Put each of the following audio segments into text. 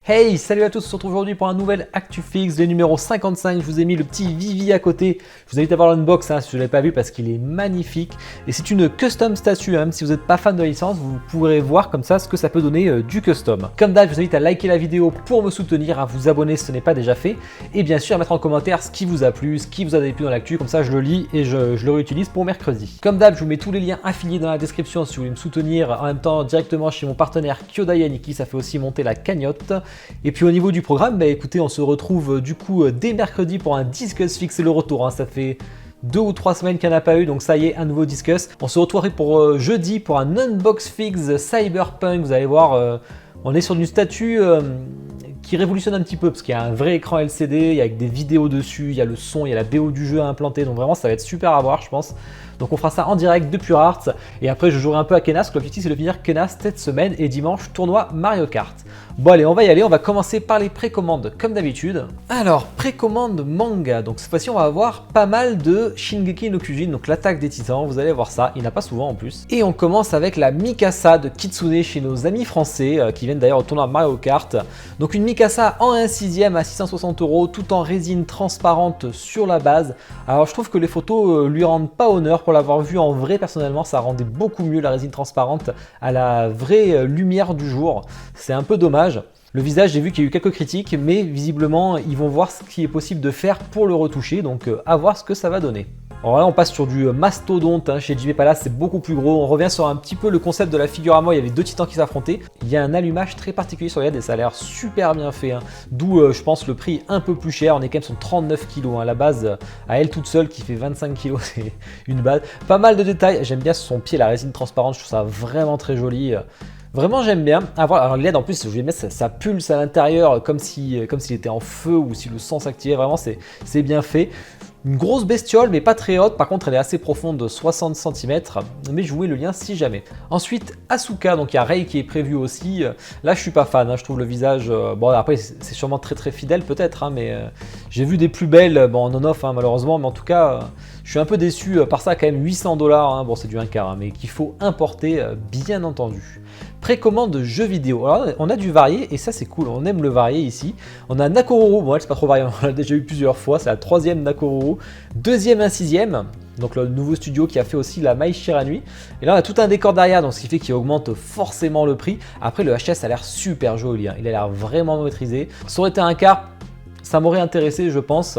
Hey, salut à tous, on se retrouve aujourd'hui pour un nouvel ActuFix, le numéro 55. Je vous ai mis le petit Vivi à côté. Je vous invite à voir l'unbox si je ne l'avez pas vu parce qu'il est magnifique. Et c'est une custom statue, même si vous n'êtes pas fan de la licence, vous pourrez voir comme ça ce que ça peut donner du custom. Comme d'hab, je vous invite à liker la vidéo pour me soutenir, à vous abonner si ce n'est pas déjà fait. Et bien sûr, à mettre en commentaire ce qui vous a plu, ce qui vous a déplu dans l'actu. Comme ça, je le lis et je le réutilise pour mercredi. Comme d'hab, je vous mets tous les liens affiliés dans la description si vous voulez me soutenir en même temps directement chez mon partenaire Kyoda Yaniki. Ça fait aussi monter la cagnotte. Et puis au niveau du programme, écoutez, on se retrouve du coup dès mercredi pour un Discuss Fix, c'est le retour, ça fait 2 ou 3 semaines qu'il n'y en a pas eu, donc ça y est, un nouveau Discuss. On se retrouverait pour jeudi pour un Unbox Fix Cyberpunk, vous allez voir, on est sur une statue qui révolutionne un petit peu, parce qu'il y a un vrai écran LCD, il y a avec des vidéos dessus, il y a le son, il y a la BO du jeu à implanter, donc vraiment ça va être super à voir je pense. Donc on fera ça en direct de Pure Art, et après je jouerai un peu à Kenas, l'objectif c'est de finir Kenas cette semaine, et dimanche tournoi Mario Kart. Bon allez, on va y aller, on va commencer par les précommandes comme d'habitude. Alors, précommande manga, donc cette fois-ci on va avoir pas mal de Shingeki no Kyojin, donc l'attaque des titans, vous allez voir ça, il n'y en a pas souvent en plus. Et on commence avec la Mikasa de Kitsune chez nos amis français, qui viennent d'ailleurs au tournoi Mario Kart. Donc une Mikasa en 1/6 à 660 €, tout en résine transparente sur la base. Alors je trouve que les photos lui rendent pas honneur, pour l'avoir vu en vrai personnellement, ça rendait beaucoup mieux la résine transparente à la vraie lumière du jour, c'est un peu dommage. Le visage, j'ai vu qu'il y a eu quelques critiques, mais visiblement, ils vont voir ce qui est possible de faire pour le retoucher, donc à voir ce que ça va donner. Alors là, on passe sur du mastodonte, chez JB Palace, c'est beaucoup plus gros. On revient sur un petit peu le concept de la figure à moi, il y avait deux titans qui s'affrontaient. Il y a un allumage très particulier sur les LED et ça a l'air super bien fait. D'où, je pense, le prix un peu plus cher. On est quand même sur 39 kg. La base, à elle toute seule, qui fait 25 kg, c'est une base. Pas mal de détails. J'aime bien son pied, la résine transparente, je trouve ça vraiment très joli. Vraiment j'aime bien. Alors le LED en plus, je vais mettre ça pulse à l'intérieur comme s'il était en feu ou si le sang s'activait. Vraiment c'est bien fait. Une grosse bestiole mais pas très haute, par contre elle est assez profonde de 60 cm, mais je vous mets le lien si jamais. Ensuite Asuka, donc il y a Rei qui est prévu aussi. Là je suis pas fan, je trouve le visage, bon après c'est sûrement très fidèle peut-être, mais j'ai vu des plus belles, bon en on-off malheureusement, mais en tout cas je suis un peu déçu par ça, quand même 800 $, bon c'est du 1/4, mais qu'il faut importer bien entendu. Précommande jeux vidéo, alors on a du varié et ça c'est cool, on aime le varié ici. On a Nakoruru, bon elle c'est pas trop varié, on l'a déjà eu plusieurs fois, c'est la 3e Nakoruru, 2e 1/6, donc le nouveau studio qui a fait aussi la Mai Shiranui. Et là on a tout un décor derrière, donc ce qui fait qu'il augmente forcément le prix. Après le HS a l'air super joli, il a l'air vraiment maîtrisé. Ça aurait été un quart, ça m'aurait intéressé je pense,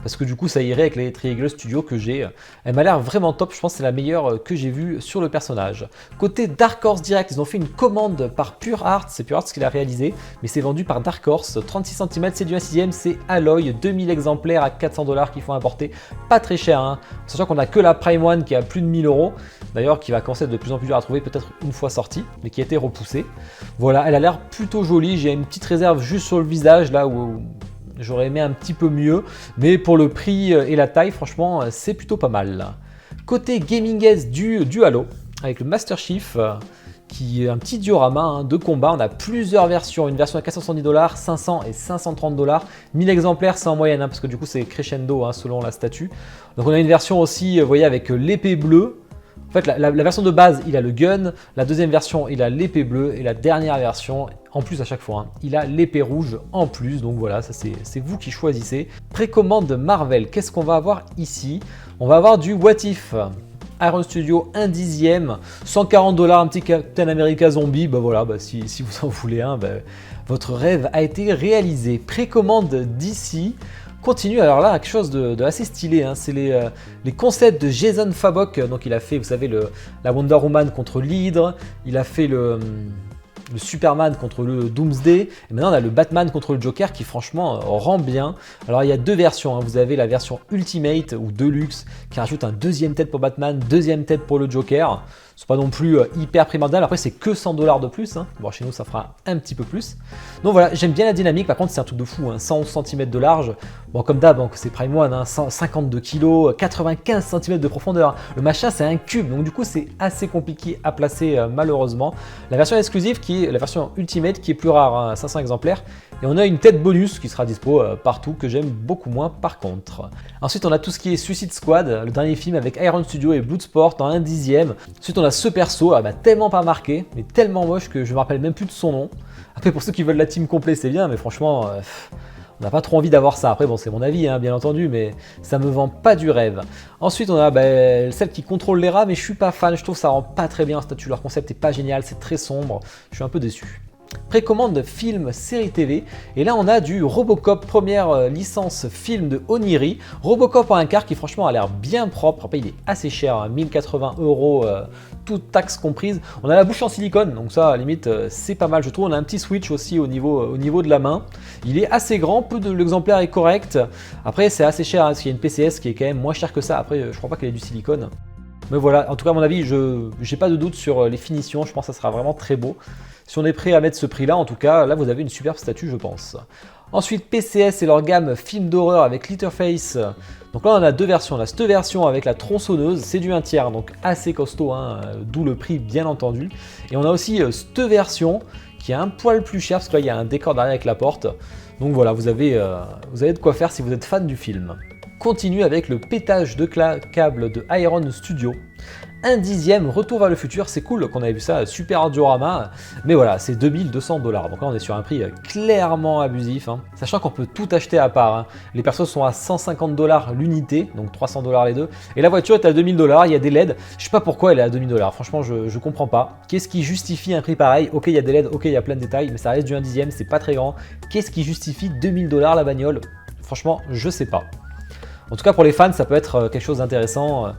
parce que du coup ça irait avec les Triangle Studio que j'ai. Elle m'a l'air vraiment top, je pense que c'est la meilleure que j'ai vue sur le personnage. Côté Dark Horse Direct, ils ont fait une commande par Pure Art, c'est Pure Art ce qu'il a réalisé, mais c'est vendu par Dark Horse, 36 cm, c'est du 1/6, c'est Alloy, 2000 exemplaires à 400 $ qu'il faut importer, pas très cher, sachant qu'on a que la Prime One qui a plus de 1000 €, d'ailleurs qui va commencer à être de plus en plus dur à trouver, peut-être une fois sortie, mais qui a été repoussée. Voilà, elle a l'air plutôt jolie, j'ai une petite réserve juste sur le visage, là où j'aurais aimé un petit peu mieux, mais pour le prix et la taille, franchement, c'est plutôt pas mal. Côté Gaming S du Halo, avec le Master Chief, qui est un petit diorama de combat. On a plusieurs versions, une version à 470 $, 500 et 530 $. 1000 exemplaires, c'est en moyenne, parce que du coup, c'est crescendo selon la statue. Donc on a une version aussi, vous voyez, avec l'épée bleue. En fait, la version de base, il a le gun, la deuxième version, il a l'épée bleue, et la dernière version, en plus à chaque fois, il a l'épée rouge en plus. Donc voilà, ça c'est vous qui choisissez. Précommande Marvel, qu'est-ce qu'on va avoir ici? On va avoir du What If, Iron Studio 1/10, 140 $, un petit Captain America zombie. Voilà, si vous en voulez un, votre rêve a été réalisé. Précommande d'ici. Continue, alors là quelque chose de assez stylé, c'est les concepts de Jason Fabok. Donc il a fait, vous savez, la Wonder Woman contre l'Hydre, il a fait le Superman contre le Doomsday, et maintenant on a le Batman contre le Joker qui franchement rend bien. Alors il y a deux versions, vous avez la version Ultimate ou Deluxe qui rajoute un deuxième tête pour Batman, deuxième tête pour le Joker. C'est pas non plus hyper primordial, après c'est que 100 $ de plus, bon chez nous ça fera un petit peu plus. Donc voilà, j'aime bien la dynamique, par contre c'est un truc de fou, 111 cm de large, bon comme d'hab, c'est Prime One, 152 kg, 95 cm de profondeur, le machin c'est un cube, donc du coup c'est assez compliqué à placer malheureusement. La version exclusive qui est la version Ultimate qui est plus rare, 500 exemplaires, et on a une tête bonus qui sera dispo partout, que j'aime beaucoup moins par contre. Ensuite on a tout ce qui est Suicide Squad, le dernier film avec Iron Studio et Bloodsport en 1/10. Ensuite on a ce perso, tellement pas marqué, mais tellement moche que je me rappelle même plus de son nom. Après, pour ceux qui veulent la team complète, c'est bien, mais franchement, on n'a pas trop envie d'avoir ça. Après, bon, c'est mon avis, hein, bien entendu, mais ça me vend pas du rêve. Ensuite, on a celle qui contrôle les rats, mais je suis pas fan. Je trouve que ça rend pas très bien un statut. Leur concept est pas génial, c'est très sombre. Je suis un peu déçu. Précommande de film, série TV, et là on a du Robocop, première licence film de Oniri. Robocop en un quart qui franchement a l'air bien propre. Après il est assez cher, hein, 1080 €, toute taxe comprise. On a la bouche en silicone, donc ça à la limite c'est pas mal je trouve. On a un petit switch aussi au niveau de la main. Il est assez grand, l'exemplaire est correct. Après c'est assez cher, hein, parce qu'il y a une PCS qui est quand même moins cher que ça. Après je crois pas qu'elle ait du silicone. Mais voilà, en tout cas à mon avis, je n'ai pas de doute sur les finitions, je pense que ça sera vraiment très beau. Si on est prêt à mettre ce prix-là, en tout cas, là vous avez une superbe statue, je pense. Ensuite, PCS et leur gamme film d'horreur avec Letterface. Donc là, on a deux versions. Là, cette version avec la tronçonneuse, c'est du 1 tiers, donc assez costaud, hein, d'où le prix, bien entendu. Et on a aussi cette version qui est un poil plus cher, parce que là, il y a un décor derrière avec la porte. Donc voilà, vous avez de quoi faire si vous êtes fan du film. Continue avec le pétage de câble de Iron Studio. Un dixième, Retour vers le futur, c'est cool qu'on avait vu ça, super diorama, mais voilà, c'est 2200 $. Donc là on est sur un prix clairement abusif, hein. Sachant qu'on peut tout acheter à part, hein. Les persos sont à 150 $ l'unité, donc 300 $ les deux, et la voiture est à 2000 $, il y a des LED, je sais pas pourquoi elle est à 2000 $, franchement je comprends pas. Qu'est-ce qui justifie un prix pareil? Ok il y a des LED, ok il y a plein de détails, mais ça reste du 1 dixième, c'est pas très grand. Qu'est-ce qui justifie 2000 $ la bagnole? Franchement je sais pas. En tout cas pour les fans ça peut être quelque chose d'intéressant.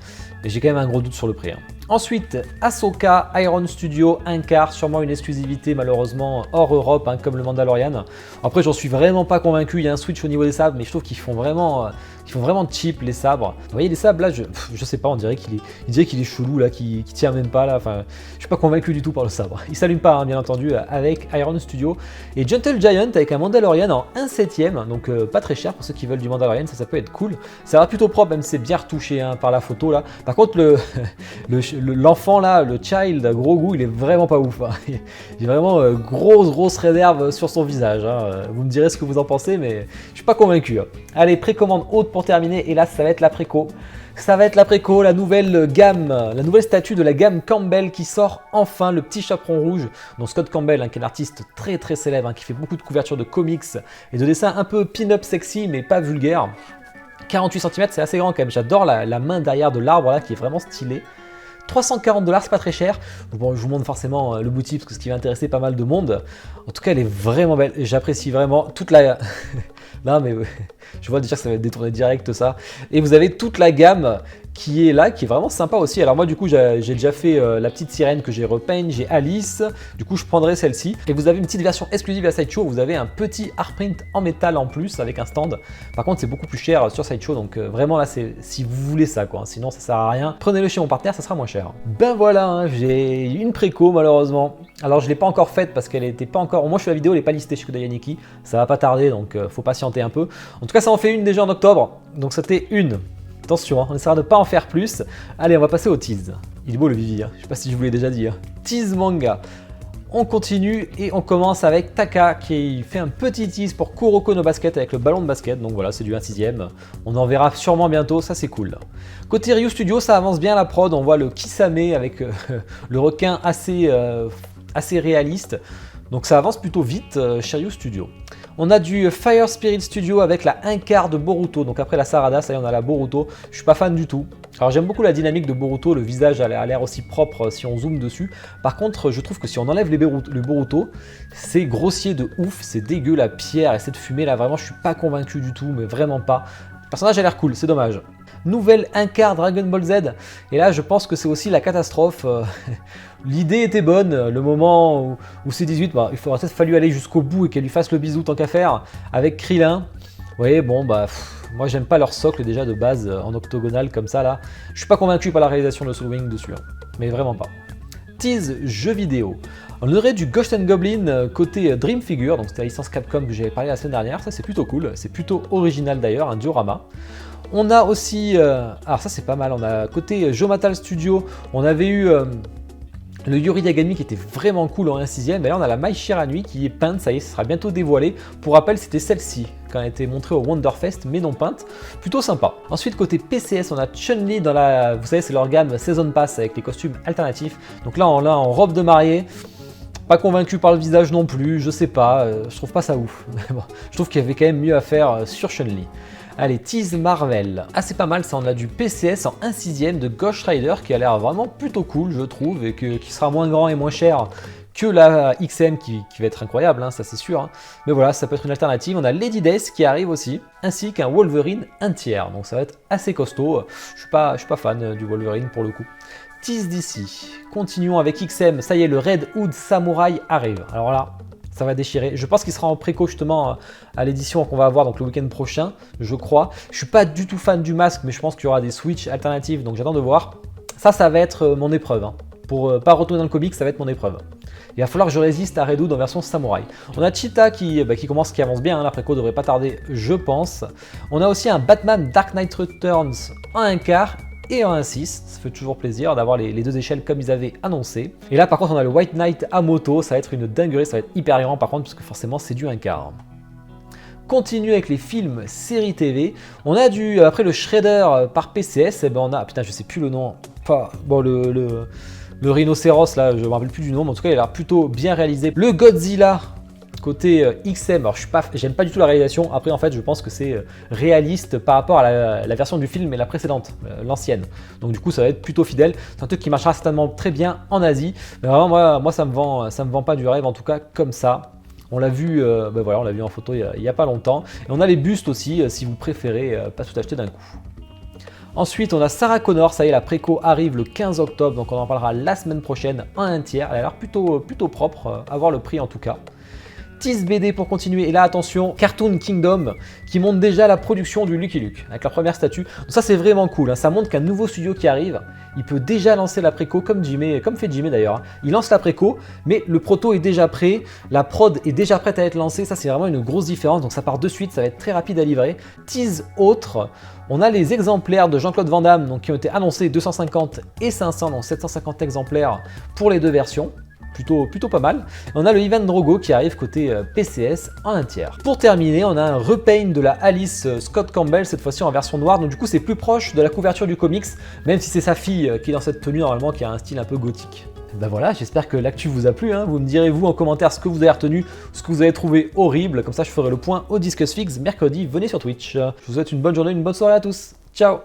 Et j'ai quand même un gros doute sur le prix, hein. Ensuite, Ahsoka, Iron Studio, un quart, sûrement une exclusivité malheureusement hors Europe, hein, comme le Mandalorian. Après, j'en suis vraiment pas convaincu. Il y a un switch au niveau des sabres, mais je trouve qu'ils font vraiment cheap les sabres. Vous voyez les sabres là, je sais pas, on dirait qu'il est chelou là, qui tient même pas là. Enfin, je suis pas convaincu du tout par le sabre. Il s'allume pas, hein, bien entendu, avec Iron Studio et Gentle Giant avec un Mandalorian en 1/7, donc pas très cher pour ceux qui veulent du Mandalorian. Ça peut être cool. Ça va plutôt propre, même si c'est bien retouché, hein, par la photo là. Par contre, l'enfant là, le child, Grogu, il est vraiment pas ouf, hein. Il a vraiment grosse réserve sur son visage, hein. Vous me direz ce que vous en pensez, mais je suis pas convaincu, hein. Allez, précommande haute pour terminer, et là ça va être la préco. Ça va être la préco, la nouvelle gamme, la nouvelle statue de la gamme Campbell qui sort enfin, le petit chaperon rouge. Donc Scott Campbell, hein, qui est un artiste très célèbre, hein, qui fait beaucoup de couvertures de comics et de dessins un peu pin-up sexy mais pas vulgaire. 48 cm, c'est assez grand quand même. J'adore la main derrière de l'arbre là qui est vraiment stylée. 340 $, c'est pas très cher. Bon, je vous montre forcément le boutique parce que ce qui va intéresser pas mal de monde. En tout cas, elle est vraiment belle et j'apprécie vraiment toute la... Non mais je vois déjà que ça va être détourné direct ça. Et vous avez toute la gamme qui est là, qui est vraiment sympa aussi. Alors moi du coup j'ai déjà fait la petite sirène que j'ai repeinte, j'ai Alice, du coup je prendrai celle-ci. Et vous avez une petite version exclusive à Sideshow, vous avez un petit artprint en métal en plus avec un stand. Par contre c'est beaucoup plus cher sur Sideshow, donc vraiment là c'est si vous voulez ça quoi, sinon ça sert à rien. Prenez-le chez mon partenaire, ça sera moins cher. Ben voilà, hein, j'ai une préco malheureusement. Alors je ne l'ai pas encore faite parce qu'elle n'était pas encore... Moi je fais la vidéo, elle n'est pas listée chez Kodayaniki, ça va pas tarder donc faut patienter un peu. En tout cas ça en fait une déjà en octobre, donc c'était une. Attention, hein, on essaiera de ne pas en faire plus. Allez, on va passer au tease. Il est beau le Vivi, hein. Je ne sais pas si je vous l'ai déjà dit, hein. Tease manga. On continue et on commence avec Taka qui fait un petit tease pour Kuroko no Basket avec le ballon de basket. Donc voilà, c'est du 1/6. On en verra sûrement bientôt, ça c'est cool. Côté Ryu Studio, ça avance bien la prod. On voit le Kisame avec le requin assez réaliste. Donc ça avance plutôt vite chez Ryu Studio. On a du Fire Spirit Studio avec la 1/4 de Boruto. Donc après la Sarada, ça y est, on a la Boruto. Je suis pas fan du tout. Alors j'aime beaucoup la dynamique de Boruto, le visage a l'air aussi propre si on zoome dessus. Par contre, je trouve que si on enlève le Boruto, c'est grossier de ouf, c'est dégueu la pierre et cette fumée là, vraiment je suis pas convaincu du tout, mais vraiment pas. Le personnage a l'air cool, c'est dommage. Nouvelle 1/4 Dragon Ball Z, et là je pense que c'est aussi la catastrophe. L'idée était bonne, le moment où c'est 18, bah, il faudrait peut-être fallu aller jusqu'au bout et qu'elle lui fasse le bisou tant qu'à faire avec Krillin. Vous voyez, bon bah moi j'aime pas leur socle déjà de base en octogonal comme ça là. Je suis pas convaincu par la réalisation de Soul Wing dessus, hein, mais vraiment pas. Tease jeu vidéo. On aurait du Ghost and Goblin côté Dream Figure, donc c'était la licence Capcom que j'avais parlé la semaine dernière, ça c'est plutôt cool, c'est plutôt original d'ailleurs, un diorama. On a aussi, alors ça c'est pas mal, on a côté Geometal Studio, on avait eu le Yuri Yagami qui était vraiment cool en 1/6, mais là on a la Mai Shiranui qui est peinte, ça y est, ça sera bientôt dévoilé. Pour rappel, c'était celle-ci quand elle a été montrée au Wonderfest, mais non peinte, plutôt sympa. Ensuite côté PCS, on a Chun-Li dans la, vous savez c'est leur gamme Season Pass avec les costumes alternatifs. Donc là on l'a en robe de mariée. Pas convaincu par le visage non plus, je sais pas, je trouve pas ça ouf. Bon, je trouve qu'il y avait quand même mieux à faire sur Chun-Li. Allez, Tease Marvel. Ah, c'est pas mal, ça, on a du PCS en 1/6 de Ghost Rider qui a l'air vraiment plutôt cool, je trouve, et qui sera moins grand et moins cher que la XM qui va être incroyable, hein, ça c'est sûr. Hein. Mais voilà, ça peut être une alternative. On a Lady Death qui arrive aussi, ainsi qu'un Wolverine 1/3. Donc ça va être assez costaud. Je suis pas fan du Wolverine pour le coup. Tease d'ici. Continuons avec XM. Ça y est, le Red Hood Samurai arrive. Alors là, ça va déchirer. Je pense qu'il sera en préco justement à l'édition qu'on va avoir donc le week-end prochain, je crois. Je suis pas du tout fan du masque, mais je pense qu'il y aura des switches alternatives, donc j'attends de voir. Ça va être mon épreuve. Hein. Pour pas retourner dans le comic, ça va être mon épreuve. Il va falloir que je résiste à Red Hood en version samouraï. On a Cheetah qui avance bien, hein, la préco devrait pas tarder, je pense. On a aussi un Batman Dark Knight Returns en 1/4 et en 1/6. Ça fait toujours plaisir d'avoir les deux échelles comme ils avaient annoncé. Et là par contre on a le White Knight à moto, ça va être une dinguerie, ça va être hyper grand par contre, parce que forcément c'est du 1/4. Continue avec les films, séries TV. On a après le Shredder par PCS, et ben on a, putain je sais plus le nom, enfin, bon le rhinocéros là, je me rappelle plus du nom, mais en tout cas il a l'air plutôt bien réalisé. Le Godzilla côté XM, alors j'aime pas du tout la réalisation, après en fait je pense que c'est réaliste par rapport à la version du film et la précédente, l'ancienne. Donc du coup ça va être plutôt fidèle, c'est un truc qui marchera certainement très bien en Asie, mais vraiment moi ça me vend pas du rêve en tout cas comme ça. On l'a vu, on l'a vu en photo il y a pas longtemps. Et on a les bustes aussi, si vous préférez pas tout acheter d'un coup. Ensuite, on a Sarah Connor, ça y est, la préco arrive le 15 octobre, donc on en parlera la semaine prochaine en 1/3. Elle a l'air plutôt propre, à voir le prix en tout cas. Tease BD pour continuer, et là attention, Cartoon Kingdom qui monte déjà la production du Lucky Luke avec la première statue. Donc ça c'est vraiment cool, hein. Ça montre qu'un nouveau studio qui arrive, il peut déjà lancer la préco comme fait Jimmy d'ailleurs. Hein. Il lance la préco, mais le proto est déjà prêt, la prod est déjà prête à être lancée, ça c'est vraiment une grosse différence, donc ça part de suite, ça va être très rapide à livrer. Tease autre, on a les exemplaires de Jean-Claude Van Damme donc, qui ont été annoncés 250 et 500, donc 750 exemplaires pour les deux versions. Plutôt pas mal. On a le Ivan Drogo qui arrive côté PCS en 1/3. Pour terminer, on a un repaint de la Alice Scott Campbell, cette fois-ci en version noire, donc du coup c'est plus proche de la couverture du comics, même si c'est sa fille qui est dans cette tenue normalement, qui a un style un peu gothique. Ben voilà, j'espère que l'actu vous a plu, hein. Vous me direz vous en commentaire ce que vous avez retenu, ce que vous avez trouvé horrible, comme ça je ferai le point au Discuss Figs mercredi, venez sur Twitch. Je vous souhaite une bonne journée, une bonne soirée à tous, ciao.